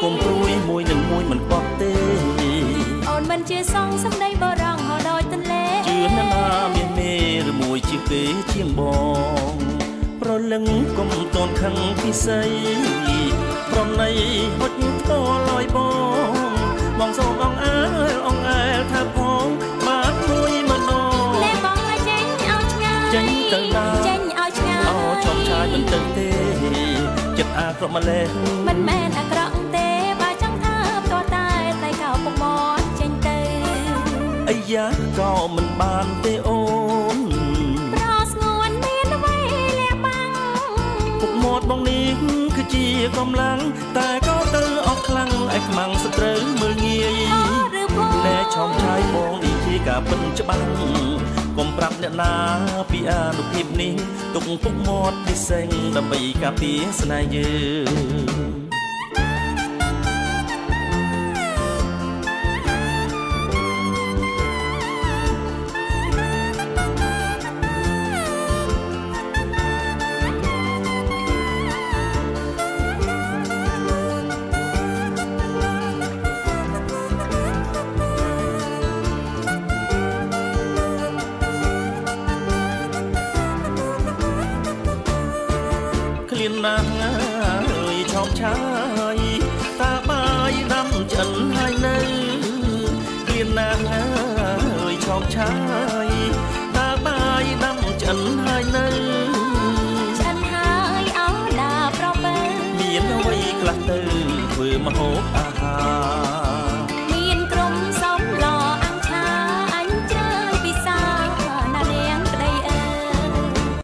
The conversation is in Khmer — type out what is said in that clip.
ុំព្រួយមួយនឹងមួយមិនបោះទេអូនមិនជាសងសំដីបរងហោដោយទន្លេជឿណាមានមេឬមួយជាគេជាងបងប្រលឹងកុំតនខឹងពិសីប្រណីហុចតលយបងសូមអងអើលថាផងបានមួយម្ដងលែបងឲ្យចេញឲ្យឆ្ងាយចេញទៅណាចេញឲ្យឆ្ងាយអូចង់ឆាយមិនទៅទេចិត្តអាក្រក់ម្លេះមិនមែនអាក្រក់ទេបើចង់ថាផ្ទាល់តែកោពុកមកចេញទៅអាយ៉ាក៏មិនបានទេអូនប្រស្ងួនមានអ្វីលះបាំងពុកមាត់បងនេះគឺជាកម្លាំងតែក៏ទៅអស់ខ្លាំងឯខ្មាំងសត្រូវមើលងាយណែឆោមឆាយបងនេះជាការពិនច្បាស់កុំប្រាប់អ្នកណាពីអានុភាពនេះទុកពុកមាត់ពិសេងដើម្បីការពារស្នេហ៍យើងណាស់អើយឆោមឆាយតាបាយដាំចិនហើយនៅគ្លៀនណាស់អើយឆោមឆាយតាបាយដាំចិនហើយនៅចិនហើយអោដាប្រពើមានអ្វីខ្លះទៅធ្វើម្ហូបអាហារ